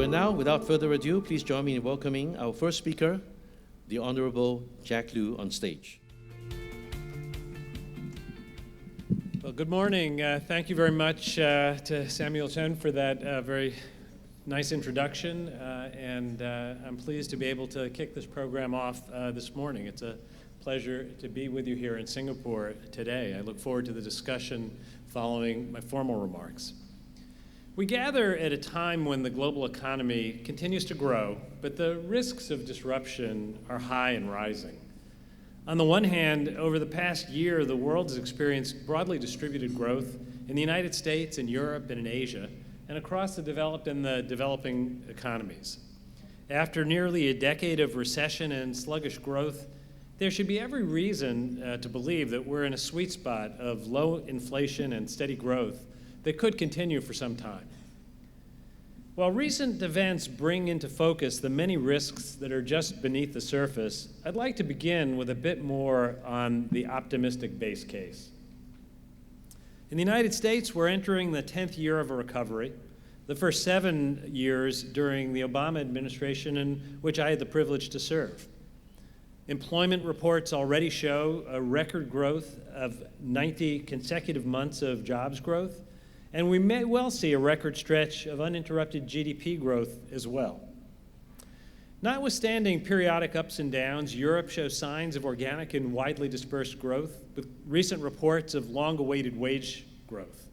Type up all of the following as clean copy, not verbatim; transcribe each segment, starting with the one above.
and now, without further ado, please join me in welcoming our first speaker, the Honorable Jack Lew, on stage. Well, good morning. Thank you very much to Samuel Chen for that very nice introduction, and I'm pleased to be able to kick this program off this morning. It's a pleasure to be with you here in Singapore today. I look forward to the discussion following my formal remarks. We gather at a time when the global economy continues to grow, but the risks of disruption are high and rising. On the one hand, over the past year, the world has experienced broadly distributed growth in the United States, in Europe, and in Asia, and across the developed and the developing economies. After nearly a decade of recession and sluggish growth, there should be every reason to believe that we're in a sweet spot of low inflation and steady growth that could continue for some time. While recent events bring into focus the many risks that are just beneath the surface, I'd like to begin with a bit more on the optimistic base case. In the United States, we're entering the 10th year of a recovery, the first 7 years during the Obama administration in which I had the privilege to serve. Employment reports already show a record growth of 90 consecutive months of jobs growth, and we may well see a record stretch of uninterrupted GDP growth as well. Notwithstanding periodic ups and downs, Europe shows signs of organic and widely dispersed growth, with recent reports of long-awaited wage growth.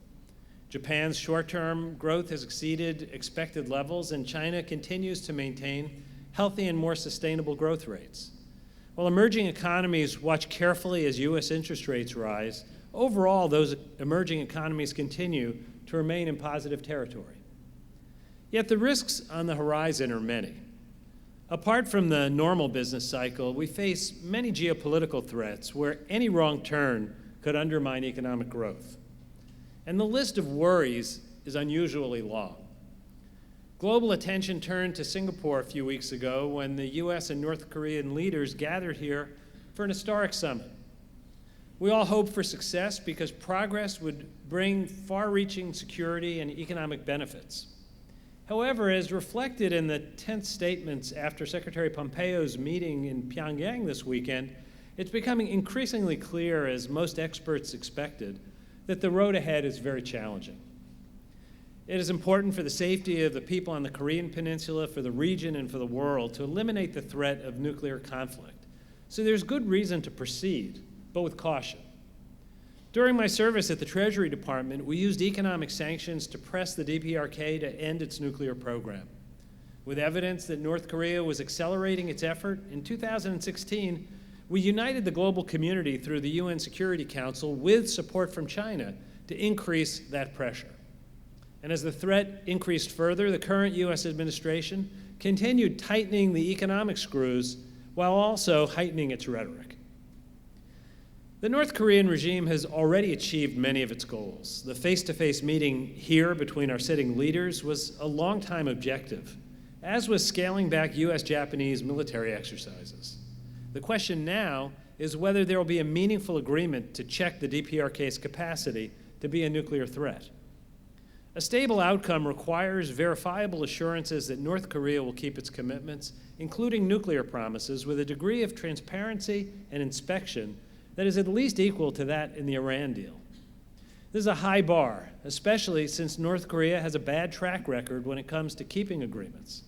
Japan's short-term growth has exceeded expected levels, and China continues to maintain healthy and more sustainable growth rates. While emerging economies watch carefully as U.S. interest rates rise, overall, those emerging economies continue to remain in positive territory. Yet the risks on the horizon are many. Apart from the normal business cycle, we face many geopolitical threats where any wrong turn could undermine economic growth. And the list of worries is unusually long. Global attention turned to Singapore a few weeks ago when the U.S. and North Korean leaders gathered here for an historic summit. We all hoped for success because progress would bring far-reaching security and economic benefits. However, as reflected in the tense statements after Secretary Pompeo's meeting in Pyongyang this weekend, it's becoming increasingly clear, as most experts expected, that the road ahead is very challenging. It is important for the safety of the people on the Korean Peninsula, for the region, and for the world to eliminate the threat of nuclear conflict. So there's good reason to proceed, but with caution. During my service at the Treasury Department, we used economic sanctions to press the DPRK to end its nuclear program. With evidence that North Korea was accelerating its effort, in 2016, we united the global community through the UN Security Council with support from China to increase that pressure. And as the threat increased further, the current U.S. administration continued tightening the economic screws while also heightening its rhetoric. The North Korean regime has already achieved many of its goals. The face-to-face meeting here between our sitting leaders was a long-time objective, as was scaling back U.S.-Japanese military exercises. The question now is whether there will be a meaningful agreement to check the DPRK's capacity to be a nuclear threat. A stable outcome requires verifiable assurances that North Korea will keep its commitments, including nuclear promises, with a degree of transparency and inspection that is at least equal to that in the Iran deal. This is a high bar, especially since North Korea has a bad track record when it comes to keeping agreements.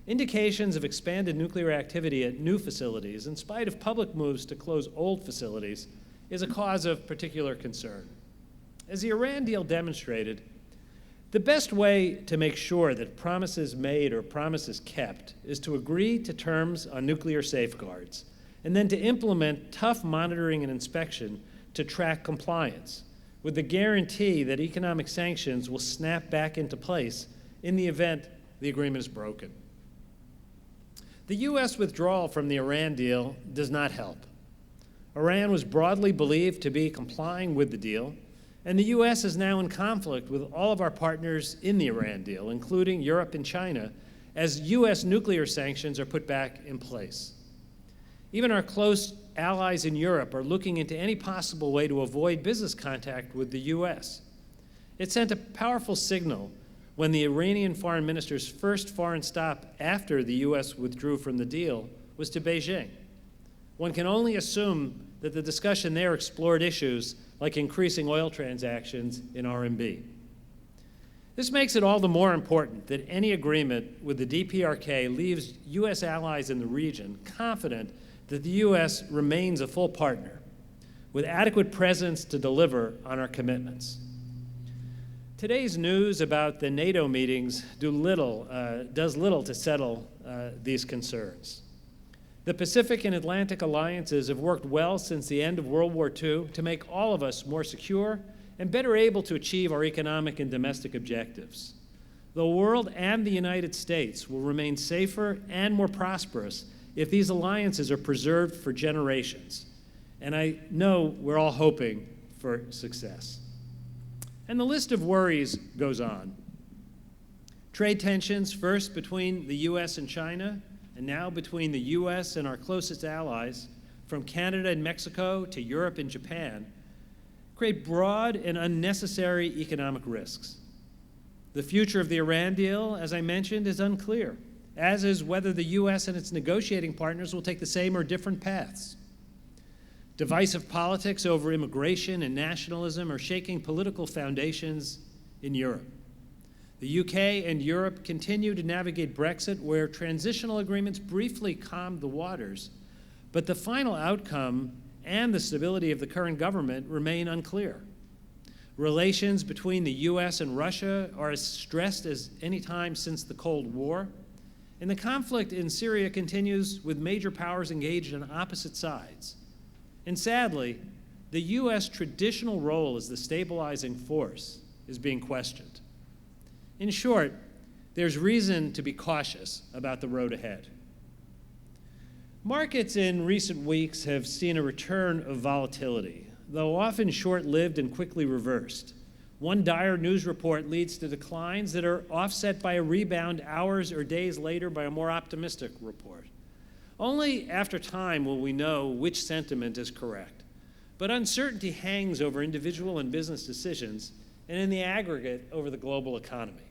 Indications of expanded nuclear activity at new facilities, in spite of public moves to close old facilities, is a cause of particular concern. As the Iran deal demonstrated, the best way to make sure that promises made or promises kept is to agree to terms on nuclear safeguards, and then to implement tough monitoring and inspection to track compliance, with the guarantee that economic sanctions will snap back into place in the event the agreement is broken. The U.S. withdrawal from the Iran deal does not help. Iran was broadly believed to be complying with the deal, and the U.S. is now in conflict with all of our partners in the Iran deal, including Europe and China, as U.S. nuclear sanctions are put back in place. Even our close allies in Europe are looking into any possible way to avoid business contact with the U.S. It sent a powerful signal when the Iranian foreign minister's first foreign stop after the U.S. withdrew from the deal was to Beijing. One can only assume that the discussion there explored issues like increasing oil transactions in RMB. This makes it all the more important that any agreement with the DPRK leaves U.S. allies in the region confident that the U.S. remains a full partner with adequate presence to deliver on our commitments. Today's news about the NATO meetings does little to settle these concerns. The Pacific and Atlantic alliances have worked well since the end of World War II to make all of us more secure and better able to achieve our economic and domestic objectives. The world and the United States will remain safer and more prosperous if these alliances are preserved for generations. And I know we're all hoping for success. And the list of worries goes on. Trade tensions, first between the U.S. and China, and now between the U.S. and our closest allies, from Canada and Mexico to Europe and Japan, create broad and unnecessary economic risks. The future of the Iran deal, as I mentioned, is unclear, as is whether the U.S. and its negotiating partners will take the same or different paths. Divisive politics over immigration and nationalism are shaking political foundations in Europe. The UK and Europe continue to navigate Brexit, where transitional agreements briefly calmed the waters, but the final outcome and the stability of the current government remain unclear. Relations between the U.S. and Russia are as stressed as any time since the Cold War, and the conflict in Syria continues with major powers engaged on opposite sides. And sadly, the U.S. traditional role as the stabilizing force is being questioned. In short, there's reason to be cautious about the road ahead. Markets in recent weeks have seen a return of volatility, though often short-lived and quickly reversed. One dire news report leads to declines that are offset by a rebound hours or days later by a more optimistic report. Only after time will we know which sentiment is correct. But uncertainty hangs over individual and business decisions, and in the aggregate, over the global economy.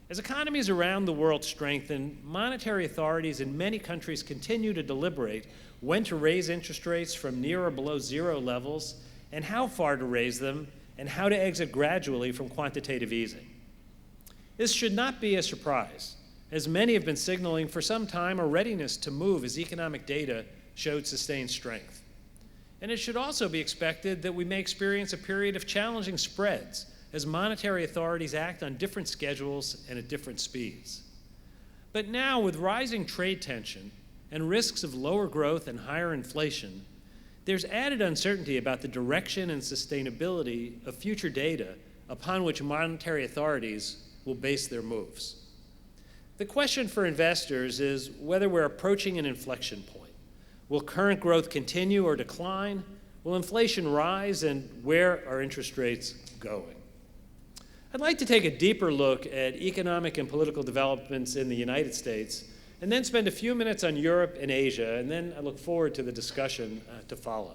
As economies around the world strengthen, monetary authorities in many countries continue to deliberate when to raise interest rates from near or below zero levels, and how far to raise them, and how to exit gradually from quantitative easing. This should not be a surprise, as many have been signaling for some time a readiness to move as economic data showed sustained strength. And it should also be expected that we may experience a period of challenging spreads as monetary authorities act on different schedules and at different speeds. But now, with rising trade tension and risks of lower growth and higher inflation, there's added uncertainty about the direction and sustainability of future data upon which monetary authorities will base their moves. The question for investors is whether we're approaching an inflection point. Will current growth continue or decline? Will inflation rise, and where are interest rates going? I'd like to take a deeper look at economic and political developments in the United States, and then spend a few minutes on Europe and Asia, and then I look forward to the discussion to follow.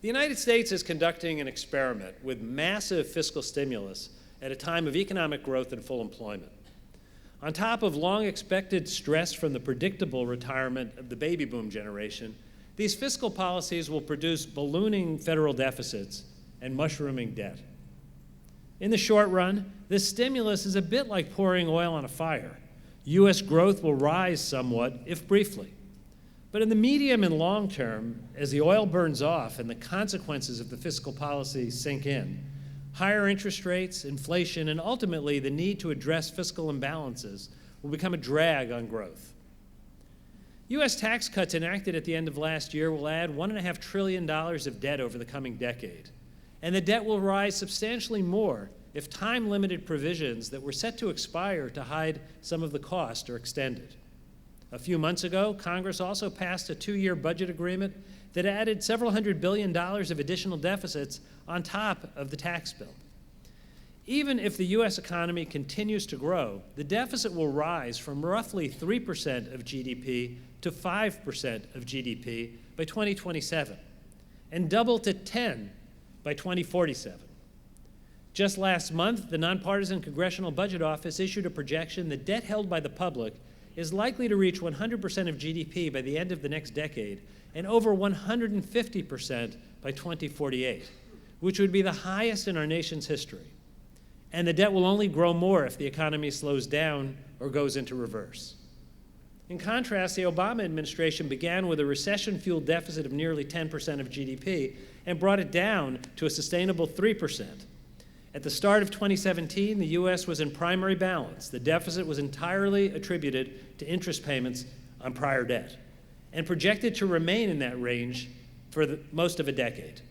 The United States is conducting an experiment with massive fiscal stimulus at a time of economic growth and full employment. On top of long-expected stress from the predictable retirement of the baby boom generation, these fiscal policies will produce ballooning federal deficits and mushrooming debt. In the short run, this stimulus is a bit like pouring oil on a fire. U.S. growth will rise somewhat, if briefly. But in the medium and long term, as the oil burns off and the consequences of the fiscal policy sink in, higher interest rates, inflation, and ultimately the need to address fiscal imbalances will become a drag on growth. U.S. tax cuts enacted at the end of last year will add $1.5 trillion of debt over the coming decade. And the debt will rise substantially more if time-limited provisions that were set to expire to hide some of the cost are extended. A few months ago, Congress also passed a 2-year budget agreement that added several $100 billion of additional deficits on top of the tax bill. Even if the U.S. economy continues to grow, the deficit will rise from roughly 3% of GDP to 5% of GDP by 2027, and double to 10% by 2047. Just last month, the nonpartisan Congressional Budget Office issued a projection that debt held by the public is likely to reach 100% of GDP by the end of the next decade and over 150% by 2048, which would be the highest in our nation's history. And the debt will only grow more if the economy slows down or goes into reverse. In contrast, the Obama administration began with a recession-fueled deficit of nearly 10% of GDP and brought it down to a sustainable 3%. At the start of 2017, the U.S. was in primary balance. The deficit was entirely attributed to interest payments on prior debt and projected to remain in that range for most of a decade.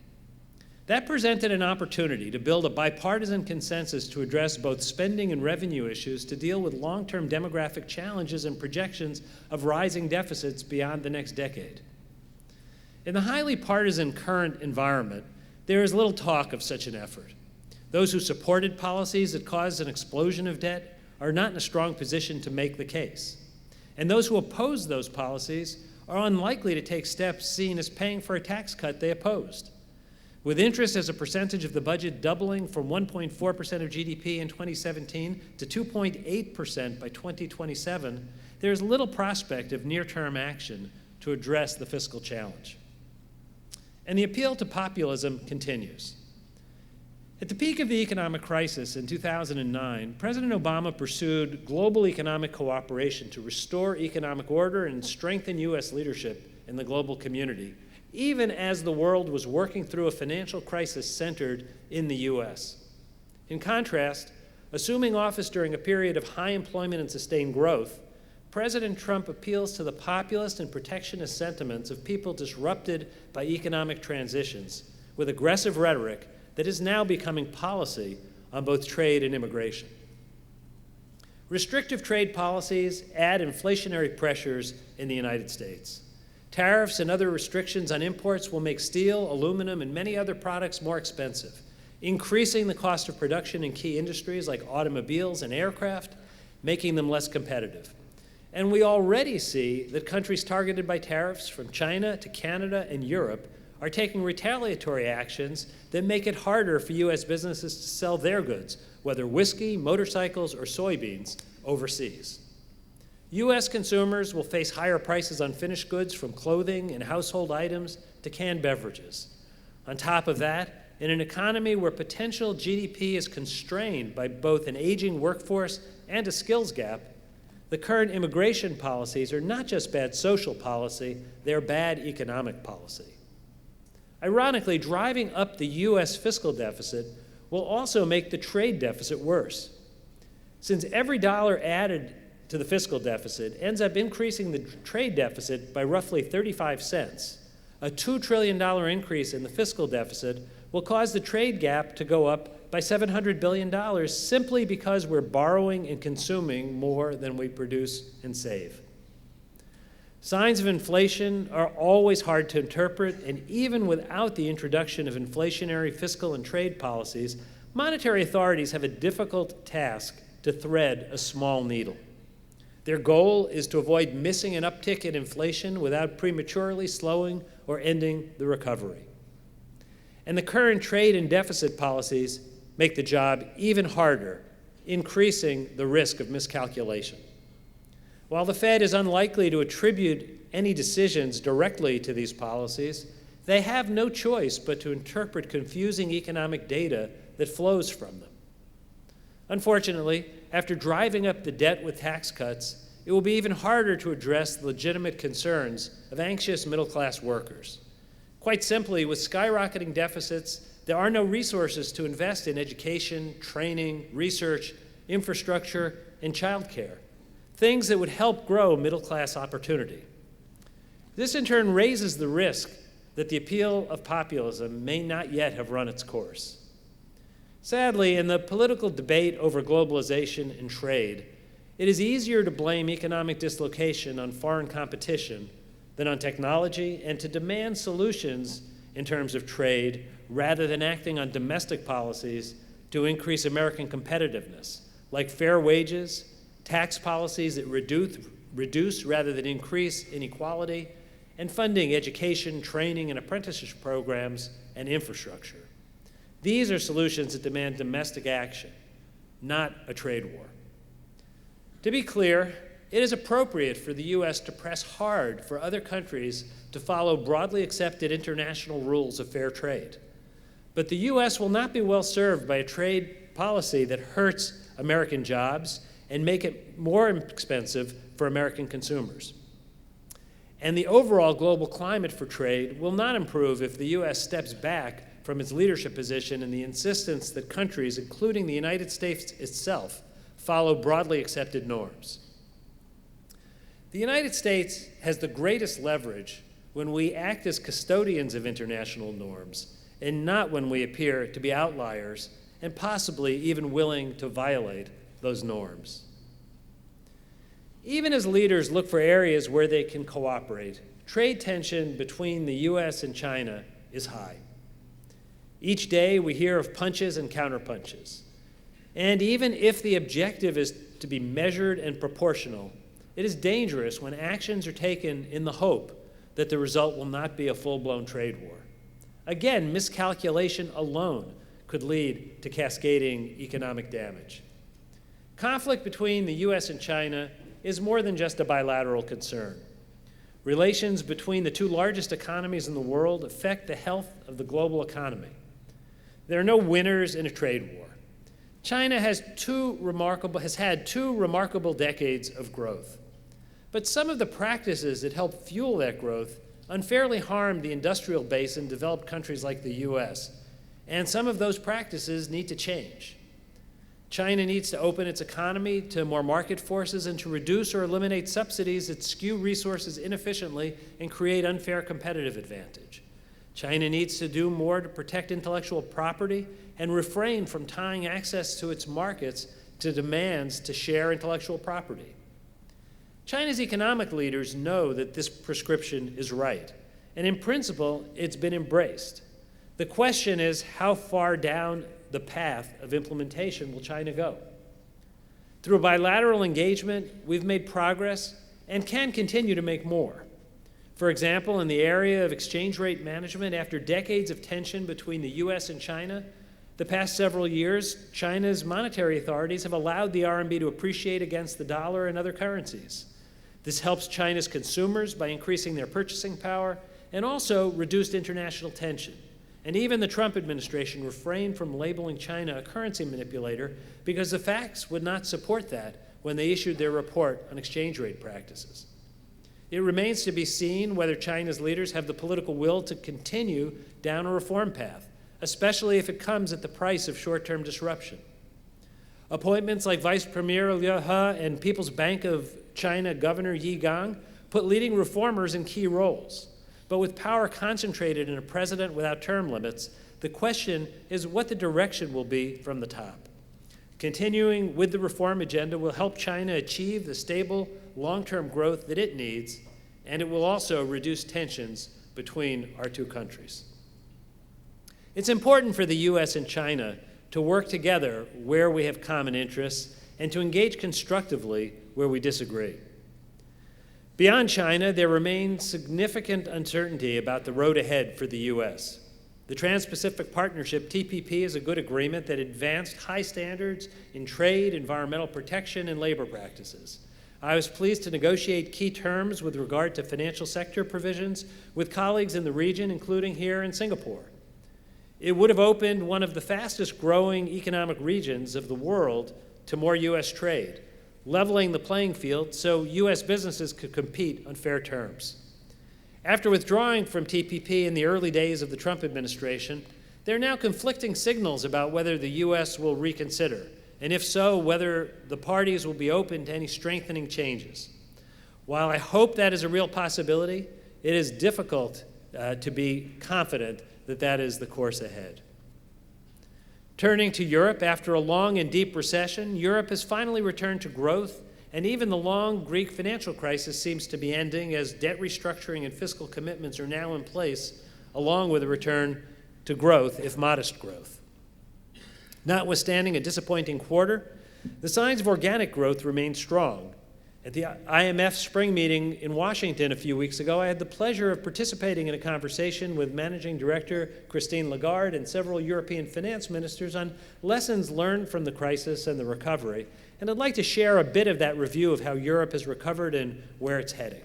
That presented an opportunity to build a bipartisan consensus to address both spending and revenue issues to deal with long-term demographic challenges and projections of rising deficits beyond the next decade. In the highly partisan current environment, there is little talk of such an effort. Those who supported policies that caused an explosion of debt are not in a strong position to make the case. And those who oppose those policies are unlikely to take steps seen as paying for a tax cut they opposed. With interest as a percentage of the budget doubling from 1.4% of GDP in 2017 to 2.8% by 2027, there is little prospect of near-term action to address the fiscal challenge. And the appeal to populism continues. At the peak of the economic crisis in 2009, President Obama pursued global economic cooperation to restore economic order and strengthen U.S. leadership in the global community, even as the world was working through a financial crisis centered in the U.S. In contrast, assuming office during a period of high employment and sustained growth, President Trump appeals to the populist and protectionist sentiments of people disrupted by economic transitions with aggressive rhetoric that is now becoming policy on both trade and immigration. Restrictive trade policies add inflationary pressures in the United States. Tariffs and other restrictions on imports will make steel, aluminum, and many other products more expensive, increasing the cost of production in key industries like automobiles and aircraft, making them less competitive. And we already see that countries targeted by tariffs, from China to Canada and Europe, are taking retaliatory actions that make it harder for U.S. businesses to sell their goods, whether whiskey, motorcycles, or soybeans, overseas. U.S. consumers will face higher prices on finished goods, from clothing and household items to canned beverages. On top of that, in an economy where potential GDP is constrained by both an aging workforce and a skills gap, the current immigration policies are not just bad social policy, they're bad economic policy. Ironically, driving up the U.S. fiscal deficit will also make the trade deficit worse. Since every dollar added to the fiscal deficit ends up increasing the trade deficit by roughly 35 cents, a $2 trillion increase in the fiscal deficit will cause the trade gap to go up by $700 billion simply because we're borrowing and consuming more than we produce and save. Signs of inflation are always hard to interpret, and even without the introduction of inflationary fiscal and trade policies, monetary authorities have a difficult task to thread a small needle. Their goal is to avoid missing an uptick in inflation without prematurely slowing or ending the recovery. And the current trade and deficit policies make the job even harder, increasing the risk of miscalculation. While the Fed is unlikely to attribute any decisions directly to these policies, they have no choice but to interpret confusing economic data that flows from them. Unfortunately, after driving up the debt with tax cuts, it will be even harder to address the legitimate concerns of anxious middle-class workers. Quite simply, with skyrocketing deficits, there are no resources to invest in education, training, research, infrastructure, and childcare, things that would help grow middle-class opportunity. This in turn raises the risk that the appeal of populism may not yet have run its course. Sadly, in the political debate over globalization and trade, it is easier to blame economic dislocation on foreign competition than on technology, and to demand solutions in terms of trade rather than acting on domestic policies to increase American competitiveness, like fair wages, tax policies that reduce rather than increase inequality, and funding education, training, and apprenticeship programs and infrastructure. These are solutions that demand domestic action, not a trade war. To be clear, it is appropriate for the U.S. to press hard for other countries to follow broadly accepted international rules of fair trade. But the U.S. will not be well served by a trade policy that hurts American jobs and make it more expensive for American consumers. And the overall global climate for trade will not improve if the U.S. steps back from its leadership position and the insistence that countries, including the United States itself, follow broadly accepted norms. The United States has the greatest leverage when we act as custodians of international norms and not when we appear to be outliers and possibly even willing to violate those norms. Even as leaders look for areas where they can cooperate, trade tension between the U.S. and China is high. Each day we hear of punches and counterpunches. And even if the objective is to be measured and proportional, it is dangerous when actions are taken in the hope that the result will not be a full-blown trade war. Again, miscalculation alone could lead to cascading economic damage. Conflict between the U.S. and China is more than just a bilateral concern. Relations between the two largest economies in the world affect the health of the global economy. There are no winners in a trade war. China has had two remarkable decades of growth. But some of the practices that help fuel that growth unfairly harm the industrial base in developed countries like the U.S., and some of those practices need to change. China needs to open its economy to more market forces and to reduce or eliminate subsidies that skew resources inefficiently and create unfair competitive advantage. China needs to do more to protect intellectual property and refrain from tying access to its markets to demands to share intellectual property. China's economic leaders know that this prescription is right, and in principle, it's been embraced. The question is, how far down the path of implementation will China go? Through bilateral engagement, we've made progress and can continue to make more. For example, in the area of exchange rate management, after decades of tension between the U.S. and China, the past several years, China's monetary authorities have allowed the RMB to appreciate against the dollar and other currencies. This helps China's consumers by increasing their purchasing power and also reduced international tension. And even the Trump administration refrained from labeling China a currency manipulator because the facts would not support that when they issued their report on exchange rate practices. It remains to be seen whether China's leaders have the political will to continue down a reform path, especially if it comes at the price of short-term disruption. Appointments like Vice Premier Liu He and People's Bank of China Governor Yi Gang put leading reformers in key roles. But with power concentrated in a president without term limits, the question is what the direction will be from the top. Continuing with the reform agenda will help China achieve the stable, long-term growth that it needs, and it will also reduce tensions between our two countries. It's important for the U.S. and China to work together where we have common interests and to engage constructively where we disagree. Beyond China, there remains significant uncertainty about the road ahead for the U.S. The Trans-Pacific Partnership, TPP, is a good agreement that advanced high standards in trade, environmental protection, and labor practices. I was pleased to negotiate key terms with regard to financial sector provisions with colleagues in the region, including here in Singapore. It would have opened one of the fastest growing economic regions of the world to more U.S. trade, leveling the playing field so U.S. businesses could compete on fair terms. After withdrawing from TPP in the early days of the Trump administration, there are now conflicting signals about whether the U.S. will reconsider, and if so, whether the parties will be open to any strengthening changes. While I hope that is a real possibility, it is difficult to be confident that that is the course ahead. Turning to Europe, after a long and deep recession, Europe has finally returned to growth, and even the long Greek financial crisis seems to be ending as debt restructuring and fiscal commitments are now in place, along with a return to growth, if modest growth. Notwithstanding a disappointing quarter, the signs of organic growth remain strong, At the IMF spring meeting in Washington a few weeks ago, I had the pleasure of participating in a conversation with Managing Director Christine Lagarde and several European finance ministers on lessons learned from the crisis and the recovery. And I'd like to share a bit of that review of how Europe has recovered and where it's heading.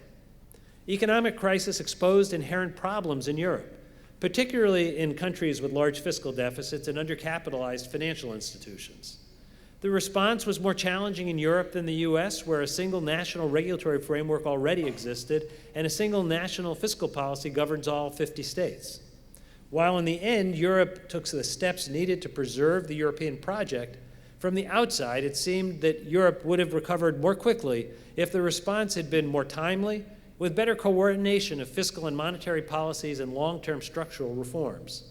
Economic crisis exposed inherent problems in Europe, particularly in countries with large fiscal deficits and undercapitalized financial institutions. The response was more challenging in Europe than the US, where a single national regulatory framework already existed and a single national fiscal policy governs all 50 states. While in the end, Europe took the steps needed to preserve the European project, from the outside, it seemed that Europe would have recovered more quickly if the response had been more timely, with better coordination of fiscal and monetary policies and long-term structural reforms.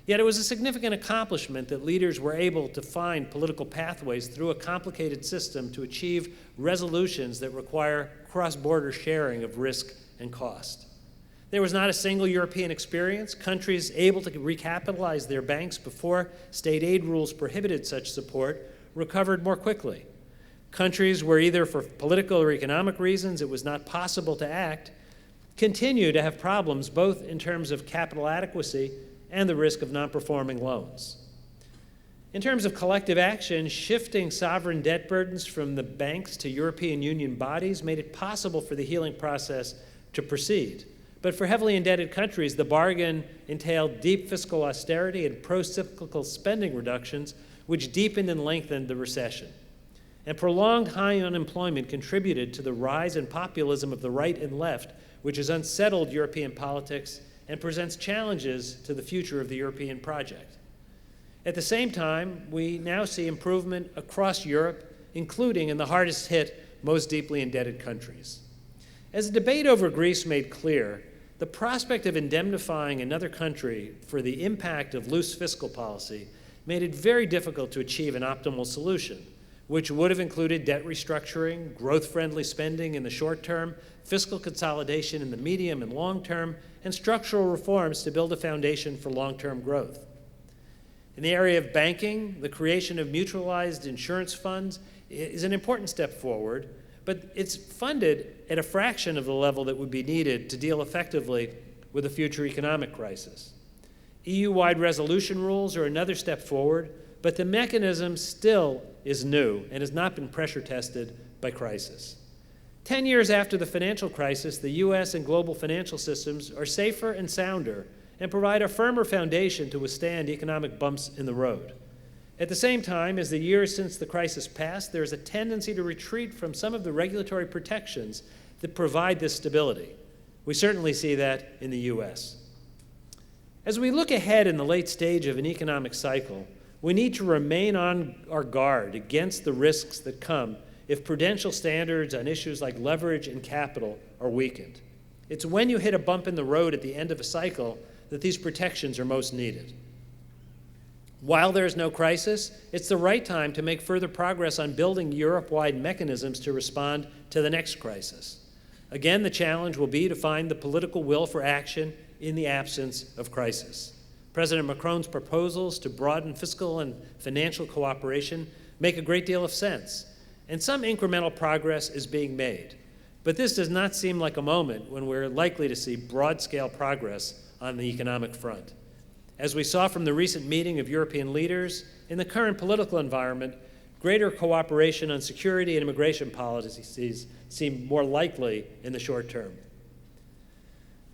Yet it was a significant accomplishment that leaders were able to find political pathways through a complicated system to achieve resolutions that require cross-border sharing of risk and cost. There was not a single European experience. Countries able to recapitalize their banks before state aid rules prohibited such support recovered more quickly. Countries where either for political or economic reasons it was not possible to act continue to have problems both in terms of capital adequacy and the risk of non-performing loans. In terms of collective action, shifting sovereign debt burdens from the banks to European Union bodies made it possible for the healing process to proceed. But for heavily indebted countries, the bargain entailed deep fiscal austerity and pro-cyclical spending reductions, which deepened and lengthened the recession. And prolonged high unemployment contributed to the rise in populism of the right and left, which has unsettled European politics and presents challenges to the future of the European project. At the same time, we now see improvement across Europe, including in the hardest hit, most deeply indebted countries. As the debate over Greece made clear, the prospect of indemnifying another country for the impact of loose fiscal policy made it very difficult to achieve an optimal solution, which would have included debt restructuring, growth-friendly spending in the short term, fiscal consolidation in the medium and long term, and structural reforms to build a foundation for long-term growth. In the area of banking, the creation of mutualized insurance funds is an important step forward, but it's funded at a fraction of the level that would be needed to deal effectively with a future economic crisis. EU-wide resolution rules are another step forward, but the mechanism still is new and has not been pressure tested by crisis. 10 years after the financial crisis, the US and global financial systems are safer and sounder and provide a firmer foundation to withstand economic bumps in the road. At the same time, as the years since the crisis passed, there is a tendency to retreat from some of the regulatory protections that provide this stability. We certainly see that in the US. As we look ahead in the late stage of an economic cycle, we need to remain on our guard against the risks that come if prudential standards on issues like leverage and capital are weakened. It's when you hit a bump in the road at the end of a cycle that these protections are most needed. While there is no crisis, it's the right time to make further progress on building Europe-wide mechanisms to respond to the next crisis. Again, the challenge will be to find the political will for action in the absence of crisis. President Macron's proposals to broaden fiscal and financial cooperation make a great deal of sense, and some incremental progress is being made. But this does not seem like a moment when we're likely to see broad-scale progress on the economic front. As we saw from the recent meeting of European leaders, in the current political environment, greater cooperation on security and immigration policies seem more likely in the short term.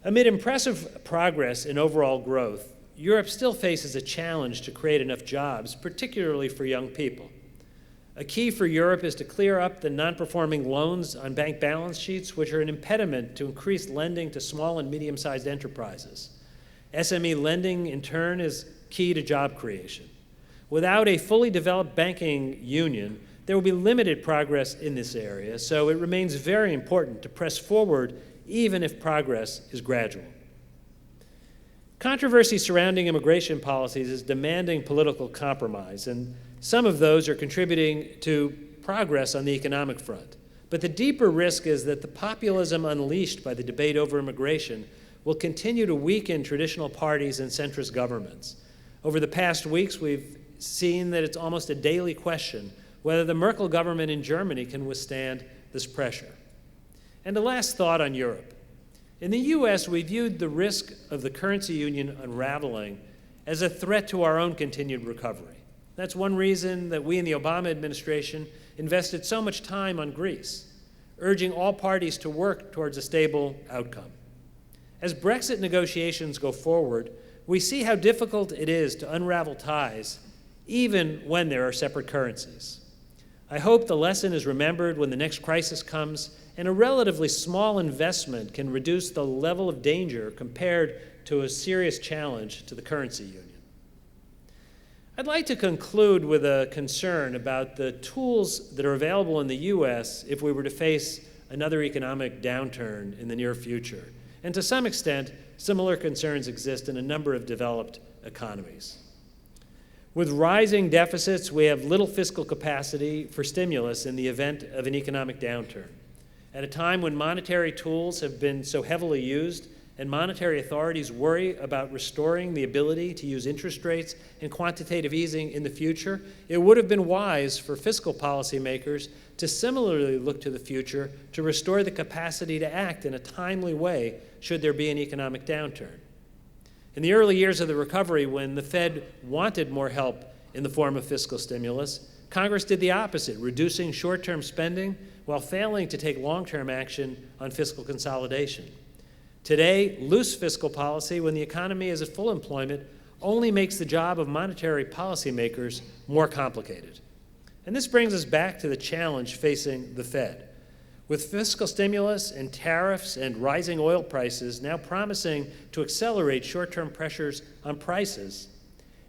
Amid impressive progress in overall growth, Europe still faces a challenge to create enough jobs, particularly for young people. A key for Europe is to clear up the non-performing loans on bank balance sheets, which are an impediment to increased lending to small and medium-sized enterprises. SME lending, in turn, is key to job creation. Without a fully developed banking union, there will be limited progress in this area, so it remains very important to press forward even if progress is gradual. Controversy surrounding immigration policies is demanding political compromise, and some of those are contributing to progress on the economic front. But the deeper risk is that the populism unleashed by the debate over immigration will continue to weaken traditional parties and centrist governments. Over the past weeks, we've seen that it's almost a daily question whether the Merkel government in Germany can withstand this pressure. And a last thought on Europe. In the US, we viewed the risk of the currency union unraveling as a threat to our own continued recovery. That's one reason that we in the Obama administration invested so much time on Greece, urging all parties to work towards a stable outcome. As Brexit negotiations go forward, we see how difficult it is to unravel ties, even when there are separate currencies. I hope the lesson is remembered when the next crisis comes and a relatively small investment can reduce the level of danger compared to a serious challenge to the currency union. I'd like to conclude with a concern about the tools that are available in the US if we were to face another economic downturn in the near future. And to some extent, similar concerns exist in a number of developed economies. With rising deficits, we have little fiscal capacity for stimulus in the event of an economic downturn. At a time when monetary tools have been so heavily used and monetary authorities worry about restoring the ability to use interest rates and quantitative easing in the future, it would have been wise for fiscal policymakers to similarly look to the future to restore the capacity to act in a timely way should there be an economic downturn. In the early years of the recovery, when the Fed wanted more help in the form of fiscal stimulus, Congress did the opposite, reducing short-term spending while failing to take long-term action on fiscal consolidation. Today, loose fiscal policy, when the economy is at full employment, only makes the job of monetary policymakers more complicated. And this brings us back to the challenge facing the Fed. With fiscal stimulus and tariffs and rising oil prices now promising to accelerate short-term pressures on prices,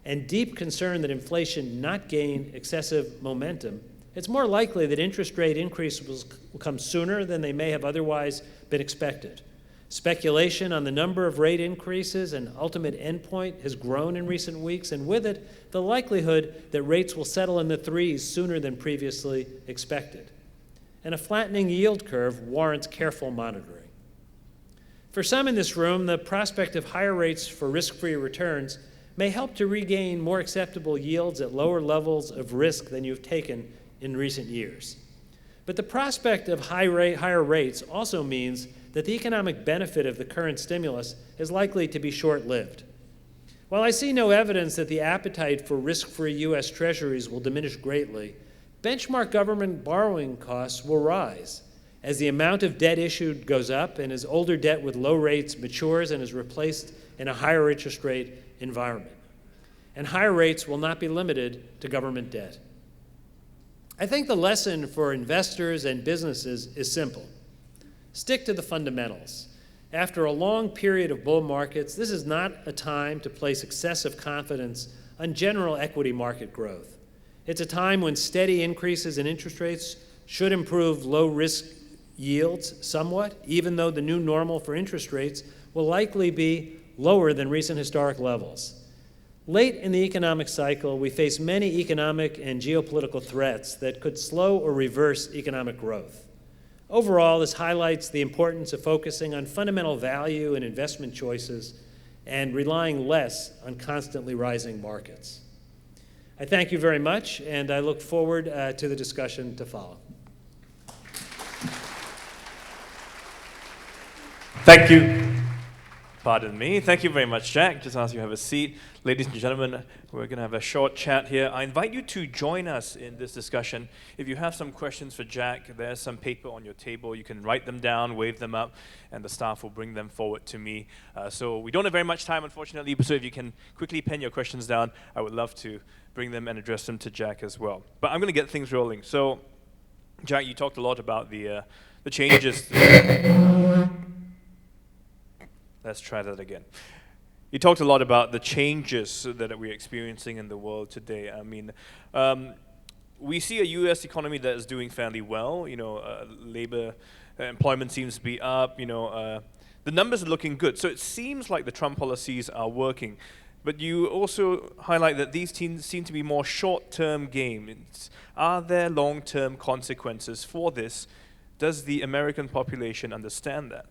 and deep concern that inflation not gain excessive momentum, it's more likely that interest rate increases will come sooner than they may have otherwise been expected. Speculation on the number of rate increases and ultimate endpoint has grown in recent weeks, and with it, the likelihood that rates will settle in the threes sooner than previously expected. And a flattening yield curve warrants careful monitoring. For some in this room, the prospect of higher rates for risk-free returns may help to regain more acceptable yields at lower levels of risk than you've taken in recent years. But the prospect of higher rates also means that the economic benefit of the current stimulus is likely to be short-lived. While I see no evidence that the appetite for risk-free U.S. Treasuries will diminish greatly, benchmark government borrowing costs will rise as the amount of debt issued goes up and as older debt with low rates matures and is replaced in a higher interest rate environment. And higher rates will not be limited to government debt. I think the lesson for investors and businesses is simple. Stick to the fundamentals. After a long period of bull markets, this is not a time to place excessive confidence on general equity market growth. It's a time when steady increases in interest rates should improve low-risk yields somewhat, even though the new normal for interest rates will likely be lower than recent historic levels. Late in the economic cycle, we face many economic and geopolitical threats that could slow or reverse economic growth. Overall, this highlights the importance of focusing on fundamental value and investment choices and relying less on constantly rising markets. I thank you very much, and I look forward to the discussion to follow. Thank you. Pardon me. Thank you very much, Jack. Just as you have a seat. Ladies and gentlemen, we're going to have a short chat here. I invite you to join us in this discussion. If you have some questions for Jack, there's some paper on your table. You can write them down, wave them up, and the staff will bring them forward to me. So we don't have very much time, unfortunately, so if you can quickly pen your questions down, I would love to bring them and address them to Jack as well. But I'm going to get things rolling. So, Jack, you talked a lot about the changes. Let's try that again. You talked a lot about the changes that we're experiencing in the world today. I mean, we see a U.S. economy that is doing fairly well. You know, labor employment seems to be up. You know, the numbers are looking good. So it seems like the Trump policies are working. But you also highlight that these seem to be more short-term gains. Are there long-term consequences for this? Does the American population understand that?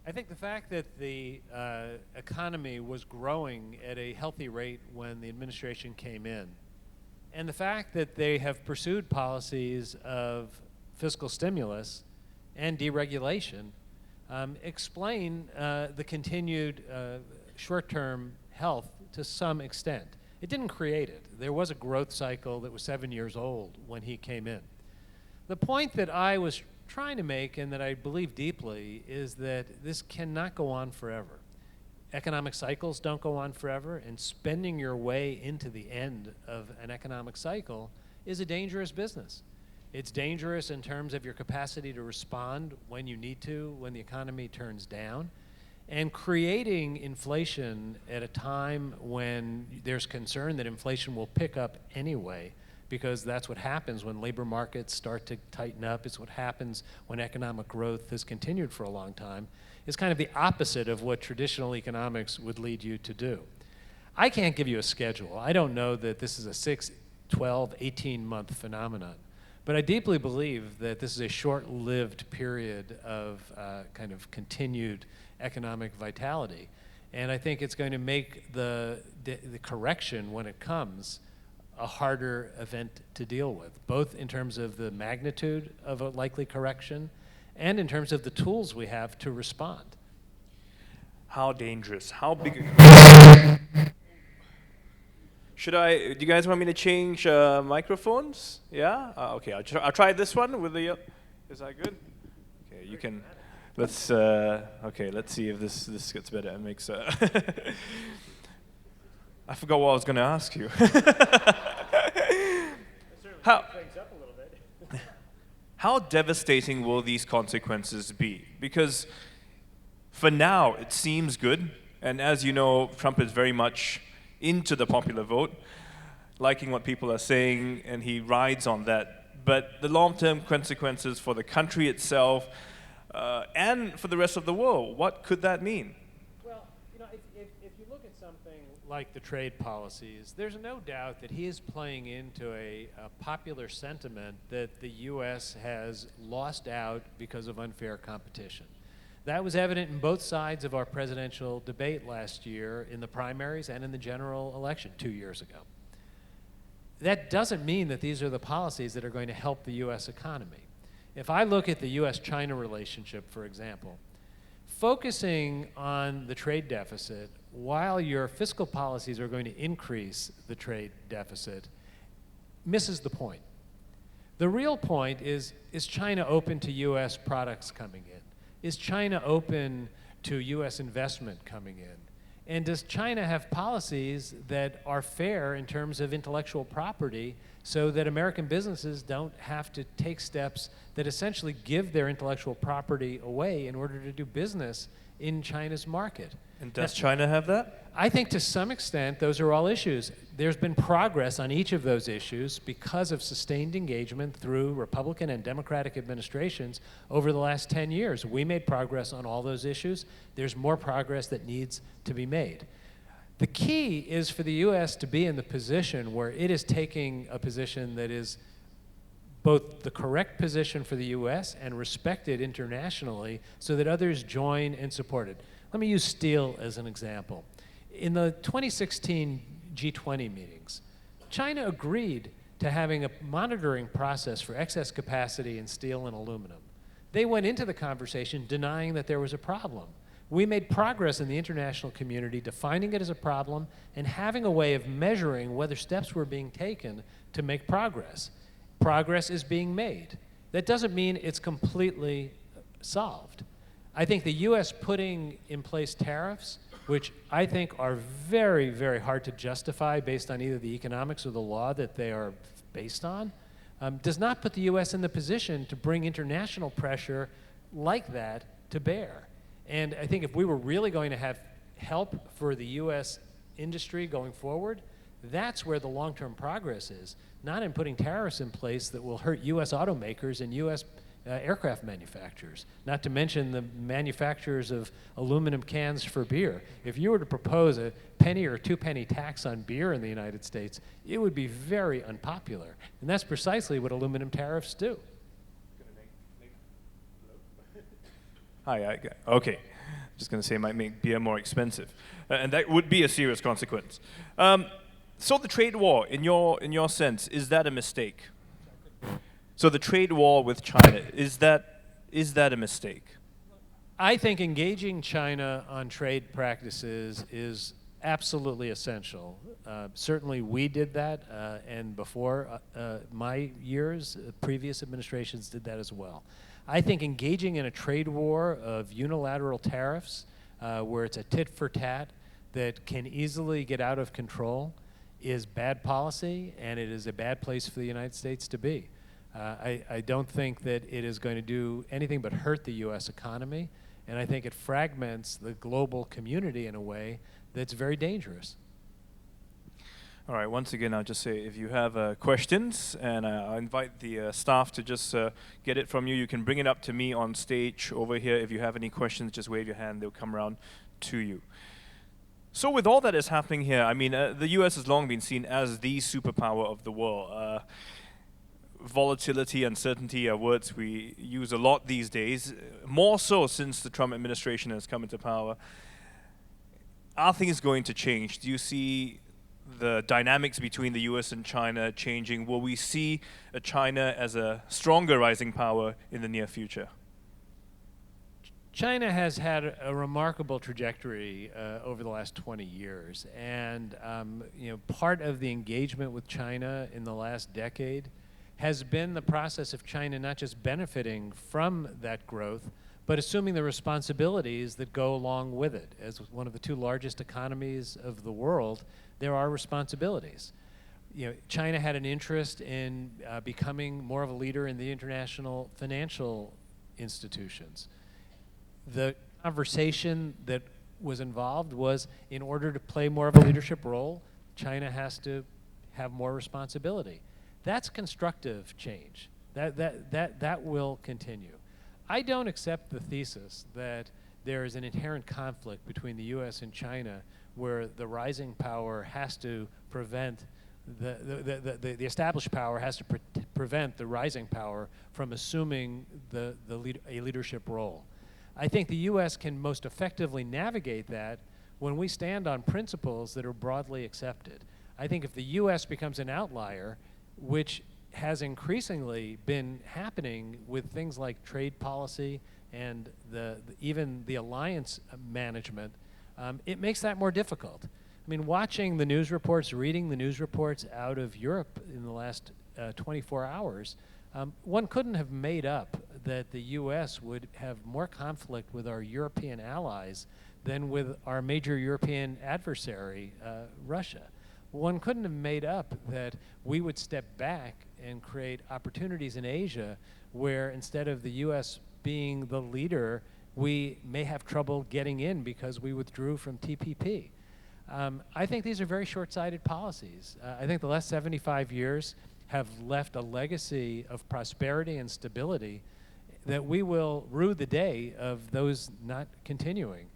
I think the fact that the economy was growing at a healthy rate when the administration came in, And the fact that they have pursued policies of fiscal stimulus and deregulation explain the continued short-term health to some extent. It didn't create it. There was a growth cycle that was 7 years old when he came in. The point that I was trying to make, and that I believe deeply, is that this cannot go on forever. Economic cycles don't go on forever, and spending your way into the end of an economic cycle is a dangerous business. It's dangerous in terms of your capacity to respond when you need to, when the economy turns down. And creating inflation at a time when there's concern that inflation will pick up anyway, because that's what happens when labor markets start to tighten up, it's what happens when economic growth has continued for a long time, is kind of the opposite of what traditional economics would lead you to do. I can't give you a schedule. I don't know that this is a 6, 12, 18-month phenomenon. But I deeply believe that this is a short-lived period of kind of continued economic vitality. And I think it's going to make the correction when it comes a harder event to deal with, both in terms of the magnitude of a likely correction and in terms of the tools we have to respond. How dangerous? How big? Do you guys want me to change microphones? Yeah? Okay, I'll try this one with the, is that good? Okay, you can, let's see if this gets better. It makes, I forgot what I was going to ask you. How devastating will these consequences be? Because for now, it seems good. And as you know, Trump is very much into the popular vote, liking what people are saying, and he rides on that. But the long-term consequences for the country itself and for the rest of the world, what could that mean? Well, you know, if you look at something like the trade policies, there's no doubt that he is playing into a popular sentiment that the U.S. has lost out because of unfair competition. That was evident in both sides of our presidential debate last year, in the primaries and in the general election 2 years ago. That doesn't mean that these are the policies that are going to help the U.S. economy. If I look at the U.S.-China relationship, for example, focusing on the trade deficit while your fiscal policies are going to increase the trade deficit misses the point. The real point is China open to U.S. products coming in? Is China open to U.S. investment coming in? And does China have policies that are fair in terms of intellectual property so that American businesses don't have to take steps that essentially give their intellectual property away in order to do business in China's market? And does China have that? I think to some extent those are all issues. There's been progress on each of those issues because of sustained engagement through Republican and Democratic administrations over the last 10 years. We made progress on all those issues. There's more progress that needs to be made. The key is for the U.S. to be in the position where it is taking a position that is both the correct position for the U.S. and respected internationally so that others join and support it. Let me use steel as an example. In the 2016 G20 meetings, China agreed to having a monitoring process for excess capacity in steel and aluminum. They went into the conversation denying that there was a problem. We made progress in the international community defining it as a problem and having a way of measuring whether steps were being taken to make progress. Progress is being made. That doesn't mean it's completely solved. I think the U.S. putting in place tariffs, which I think are very, very hard to justify based on either the economics or the law that they are based on, does not put the U.S. in the position to bring international pressure like that to bear. And I think if we were really going to have help for the U.S. industry going forward, that's where the long-term progress is, not in putting tariffs in place that will hurt U.S. automakers and U.S. Aircraft manufacturers, not to mention the manufacturers of aluminum cans for beer. If you were to propose a penny or 2 penny tax on beer in the United States, it would be very unpopular. And that's precisely what aluminum tariffs do. Hi, okay. Just going to say it might make beer more expensive. And that would be a serious consequence. So the trade war, in your sense, is that a mistake? So the trade war with China, is that a mistake? I think engaging China on trade practices is absolutely essential. Certainly we did that, and before my years, previous administrations did that as well. I think engaging in a trade war of unilateral tariffs, where it's a tit for tat that can easily get out of control, is bad policy, and it is a bad place for the United States to be. I don't think that it is going to do anything but hurt the U.S. economy, and I think it fragments the global community in a way that's very dangerous. All right, once again, I'll just say if you have questions, and I'll invite the staff to just get it from you. You can bring it up to me on stage over here. If you have any questions, just wave your hand. They'll come around to you. So with all that is happening here, I mean, the U.S. has long been seen as the superpower of the world. Volatility, uncertainty are words we use a lot these days, more so since the Trump administration has come into power. Are things going to change? Do you see the dynamics between the U.S. and China changing? Will we see China as a stronger rising power in the near future? China has had a remarkable trajectory over the last 20 years, and part of the engagement with China in the last decade has been the process of China not just benefiting from that growth, but assuming the responsibilities that go along with it. As one of the two largest economies of the world, there are responsibilities. China had an interest in becoming more of a leader in the international financial institutions. The conversation that was involved was, in order to play more of a leadership role, China has to have more responsibility. That's constructive change. That will continue. I don't accept the thesis that there is an inherent conflict between the U.S. and China where the rising power has to prevent the established power has to prevent the rising power from assuming a leadership role. I think the U.S. can most effectively navigate that when we stand on principles that are broadly accepted. I think if the U.S. becomes an outlier, which has increasingly been happening with things like trade policy and even the alliance management, it makes that more difficult. I mean, watching the news reports, reading the news reports out of Europe in the last 24 hours, one couldn't have made up that the U.S. would have more conflict with our European allies than with our major European adversary, Russia. One couldn't have made up that we would step back and create opportunities in Asia where instead of the U.S. being the leader, we may have trouble getting in because we withdrew from TPP. I think these are very short-sighted policies. I think the last 75 years have left a legacy of prosperity and stability that we will rue the day of those not continuing.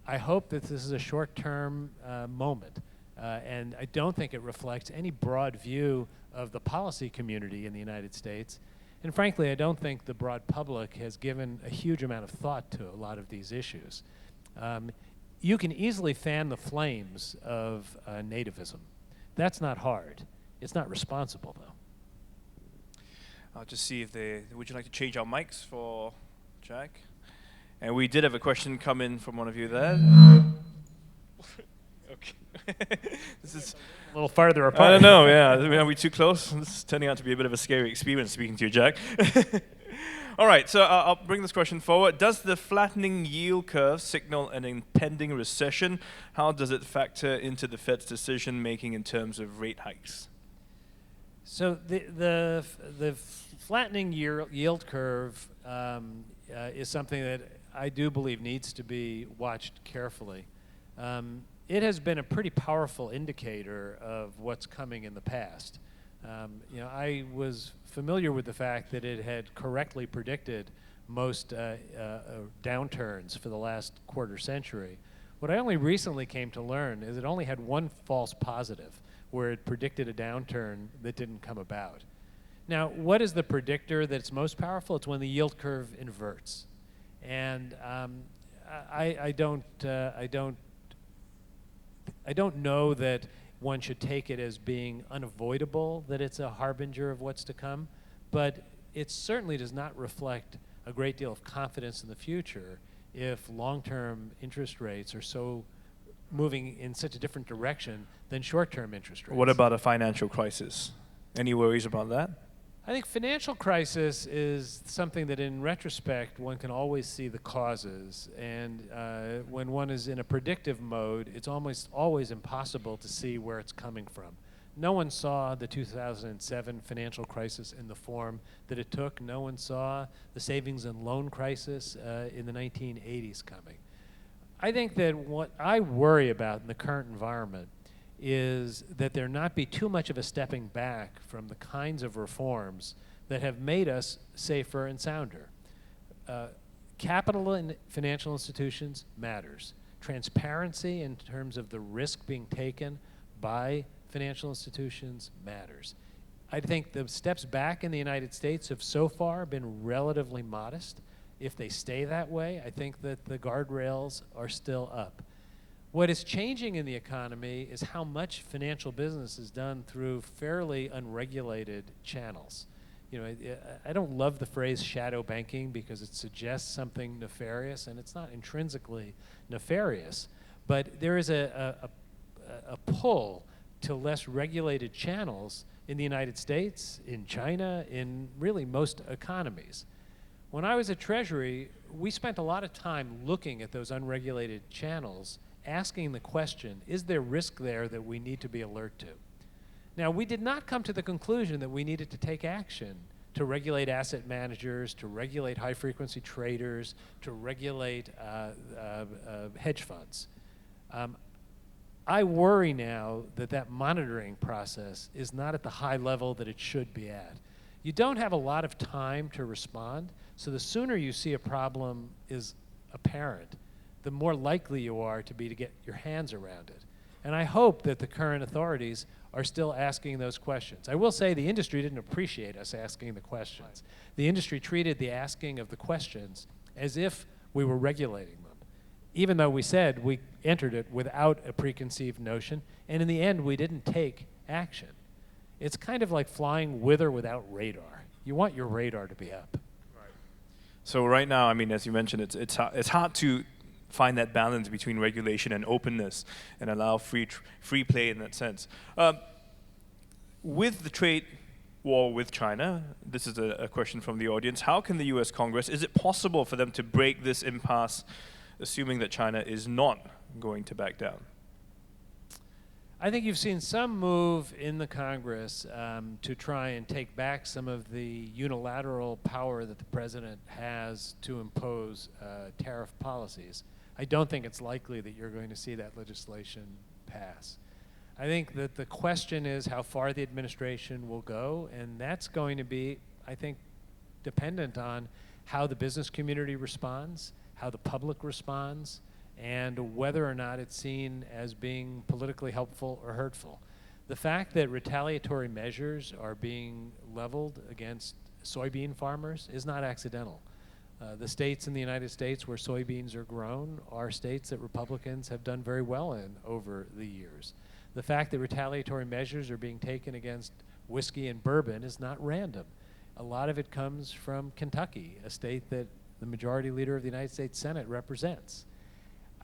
I hope that this is a short-term moment. And I don't think it reflects any broad view of the policy community in the United States. And frankly, I don't think the broad public has given a huge amount of thought to a lot of these issues. You can easily fan the flames of nativism. That's not hard. It's not responsible, though. I'll just see if would you like to change our mics for Jack? And we did have a question come in from one of you there. Okay. This is a little farther apart. I don't know, yeah. Are we too close? This is turning out to be a bit of a scary experience speaking to you, Jack. All right, so I'll bring this question forward. Does the flattening yield curve signal an impending recession? How does it factor into the Fed's decision making in terms of rate hikes? So the flattening yield curve is something that I do believe needs to be watched carefully. It has been a pretty powerful indicator of what's coming in the past. I was familiar with the fact that it had correctly predicted most downturns for the last quarter century. What I only recently came to learn is it only had one false positive, where it predicted a downturn that didn't come about. Now, what is the predictor that's most powerful? It's when the yield curve inverts. And I don't know that one should take it as being unavoidable that it's a harbinger of what's to come, but it certainly does not reflect a great deal of confidence in the future if long-term interest rates are so moving in such a different direction than short-term interest rates. What about a financial crisis? Any worries about that? I think financial crisis is something that in retrospect one can always see the causes, and when one is in a predictive mode, it's almost always impossible to see where it's coming from. No one saw the 2007 financial crisis in the form that it took. No one saw the savings and loan crisis in the 1980s coming. I think that what I worry about in the current environment is that there not be too much of a stepping back from the kinds of reforms that have made us safer and sounder. Capital in financial institutions matters. Transparency in terms of the risk being taken by financial institutions matters. I think the steps back in the United States have so far been relatively modest. If they stay that way, I think that the guardrails are still up. What is changing in the economy is how much financial business is done through fairly unregulated channels. You know, I don't love the phrase shadow banking because it suggests something nefarious, and it's not intrinsically nefarious, but there is a pull to less regulated channels in the United States, in China, in really most economies. When I was at Treasury, we spent a lot of time looking at those unregulated channels, asking the question, is there risk there that we need to be alert to? Now, we did not come to the conclusion that we needed to take action to regulate asset managers, to regulate high-frequency traders, to regulate hedge funds. I worry now that that monitoring process is not at the high level that it should be at. You don't have a lot of time to respond, so the sooner you see a problem is apparent, the more likely you are to get your hands around it. And I hope that the current authorities are still asking those questions. I will say the industry didn't appreciate us asking the questions. The industry treated the asking of the questions as if we were regulating them, even though we said we entered it without a preconceived notion, and in the end we didn't take action. It's kind of like flying with or without radar. You want your radar to be up. Right. So right now, I mean, as you mentioned, it's hard to find that balance between regulation and openness and allow free play in that sense. With the trade war with China, this is a question from the audience, how can the US Congress, is it possible for them to break this impasse, assuming that China is not going to back down? I think you've seen some move in the Congress to try and take back some of the unilateral power that the president has to impose tariff policies. I don't think it's likely that you're going to see that legislation pass. I think that the question is how far the administration will go, and that's going to be, I think, dependent on how the business community responds, how the public responds, and whether or not it's seen as being politically helpful or hurtful. The fact that retaliatory measures are being leveled against soybean farmers is not accidental. The states in the United States where soybeans are grown are states that Republicans have done very well in over the years. The fact that retaliatory measures are being taken against whiskey and bourbon is not random. A lot of it comes from Kentucky, a state that the majority leader of the United States Senate represents.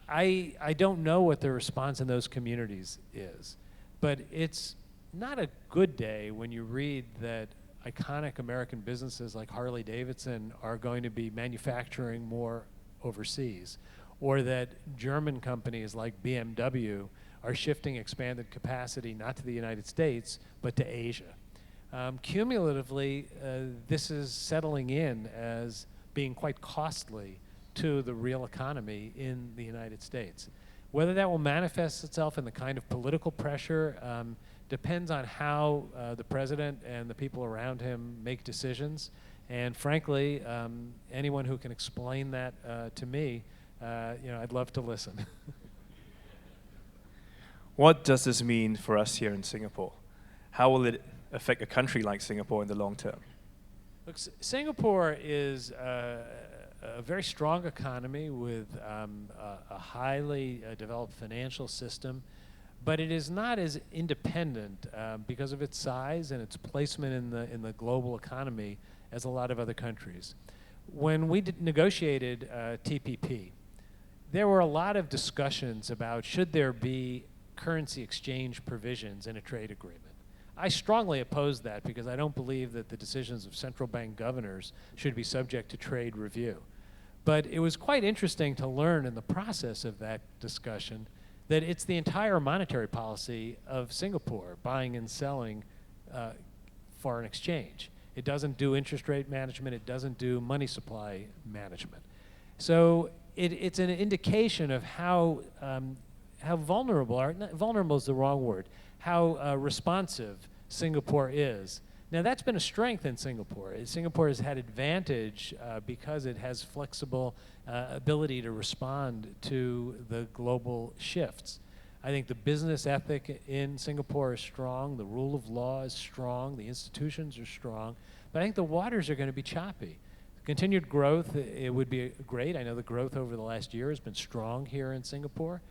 I don't know what the response in those communities is, but it's not a good day when you read that iconic American businesses like Harley-Davidson are going to be manufacturing more overseas, or that German companies like BMW are shifting expanded capacity not to the United States, but to Asia. Cumulatively, this is settling in as being quite costly to the real economy in the United States. Whether that will manifest itself in the kind of political pressure depends on how the president and the people around him make decisions. And frankly, anyone who can explain that to me, I'd love to listen. What does this mean for us here in Singapore? How will it affect a country like Singapore in the long term? Look, Singapore is a very strong economy with a highly developed financial system. but it is not as independent because of its size and its placement in the global economy as a lot of other countries. When we negotiated TPP, there were a lot of discussions about should there be currency exchange provisions in a trade agreement. I strongly oppose that because I don't believe that the decisions of central bank governors should be subject to trade review. But it was quite interesting to learn in the process of that discussion that it's the entire monetary policy of Singapore, buying and selling foreign exchange. It doesn't do interest rate management. It doesn't do money supply management. So it's an indication of how vulnerable, or not, vulnerable is the wrong word, how responsive Singapore is. Now that's been a strength in Singapore. Singapore has had advantage because it has flexible ability to respond to the global shifts. I think the business ethic in Singapore is strong, the rule of law is strong, the institutions are strong, but I think the waters are going to be choppy. Continued growth, it would be great. I know the growth over the last year has been strong here in Singapore.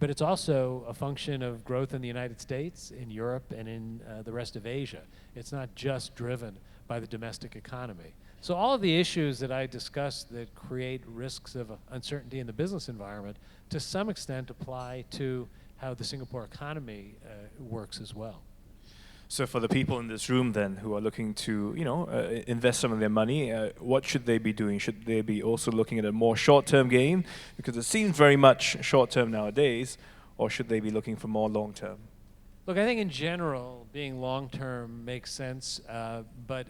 But it's also a function of growth in the United States, in Europe, and in the rest of Asia. It's not just driven by the domestic economy. So all of the issues that I discussed that create risks of uncertainty in the business environment, to some extent apply to how the Singapore economy works as well. So for the people in this room then who are looking to, invest some of their money, what should they be doing? Should they be also looking at a more short-term game, because it seems very much short-term nowadays, or should they be looking for more long-term? Look, I think in general, being long-term makes sense, but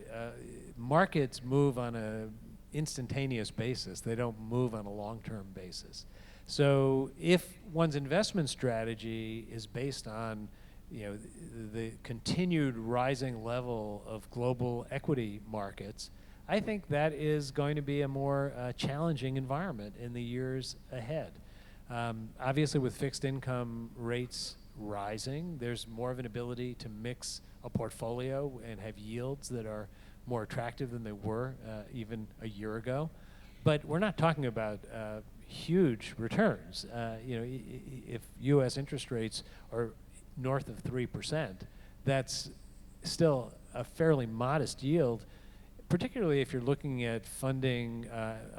markets move on an instantaneous basis. They don't move on a long-term basis. So if one's investment strategy is based on the continued rising level of global equity markets, I think that is going to be a more challenging environment in the years ahead. Obviously, with fixed income rates rising, there's more of an ability to mix a portfolio and have yields that are more attractive than they were even a year ago. But we're not talking about huge returns. If U.S. interest rates are north of 3%, that's still a fairly modest yield, particularly if you're looking at funding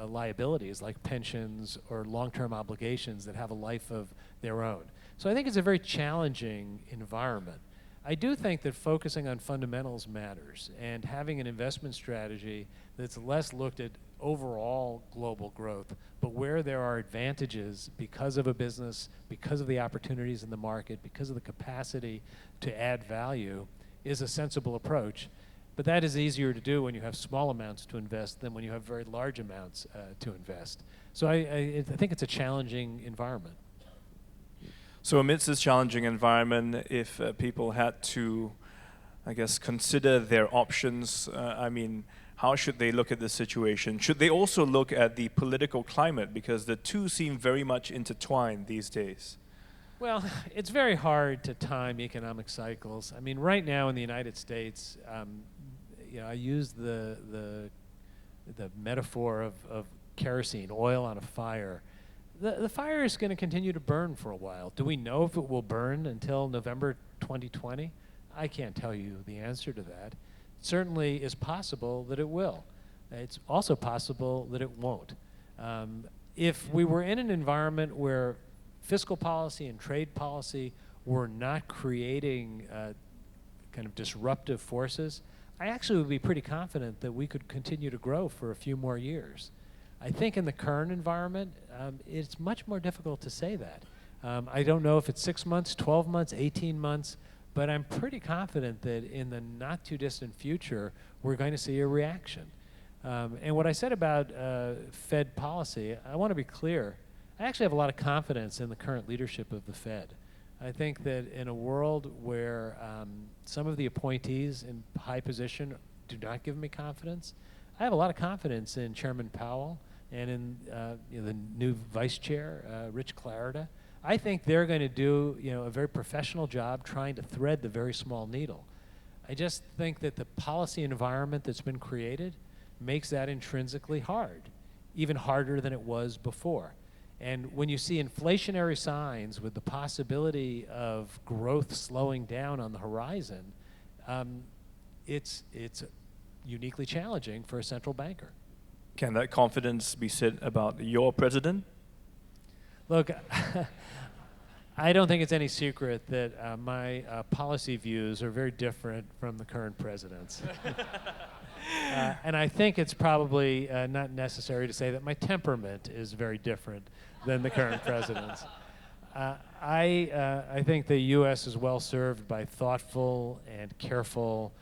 liabilities like pensions or long-term obligations that have a life of their own. So I think it's a very challenging environment. I do think that focusing on fundamentals matters, and having an investment strategy that's less looked at overall global growth, but where there are advantages because of a business, because of the opportunities in the market, because of the capacity to add value, is a sensible approach. But that is easier to do when you have small amounts to invest than when you have very large amounts to invest. So I think it's a challenging environment. So amidst this challenging environment, if people had to, consider their options, how should they look at this situation? Should they also look at the political climate? Because the two seem very much intertwined these days. Well, it's very hard to time economic cycles. Right now in the United States, I use the metaphor of kerosene, oil on a fire. The fire is going to continue to burn for a while. Do we know if it will burn until November 2020? I can't tell you the answer to that. It certainly is possible that it will. It's also possible that it won't. If we were in an environment where fiscal policy and trade policy were not creating kind of disruptive forces, I actually would be pretty confident that we could continue to grow for a few more years. I think in the current environment, it's much more difficult to say that. I don't know if it's 6 months, 12 months, 18 months, but I'm pretty confident that in the not too distant future, we're going to see a reaction. And what I said about Fed policy, I want to be clear. I actually have a lot of confidence in the current leadership of the Fed. I think that in a world where some of the appointees in high position do not give me confidence, I have a lot of confidence in Chairman Powell and in the new Vice Chair, Rich Clarida. I think they're going to do a very professional job trying to thread the very small needle. I just think that the policy environment that's been created makes that intrinsically hard, even harder than it was before. And when you see inflationary signs with the possibility of growth slowing down on the horizon, it's uniquely challenging for a central banker. Can that confidence be said about your president? Look, I don't think it's any secret that my policy views are very different from the current president's. And I think it's probably not necessary to say that my temperament is very different than the current president's. I think the U.S. is well served by thoughtful and careful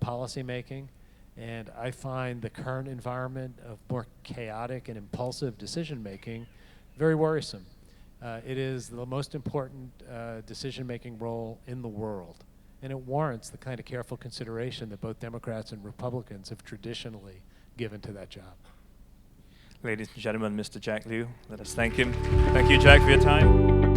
policy making, and I find the current environment of more chaotic and impulsive decision making very worrisome. It is the most important decision-making role in the world, and it warrants the kind of careful consideration that both Democrats and Republicans have traditionally given to that job. Ladies and gentlemen, Mr. Jack Liu, let us thank him. Thank you, Jack, for your time.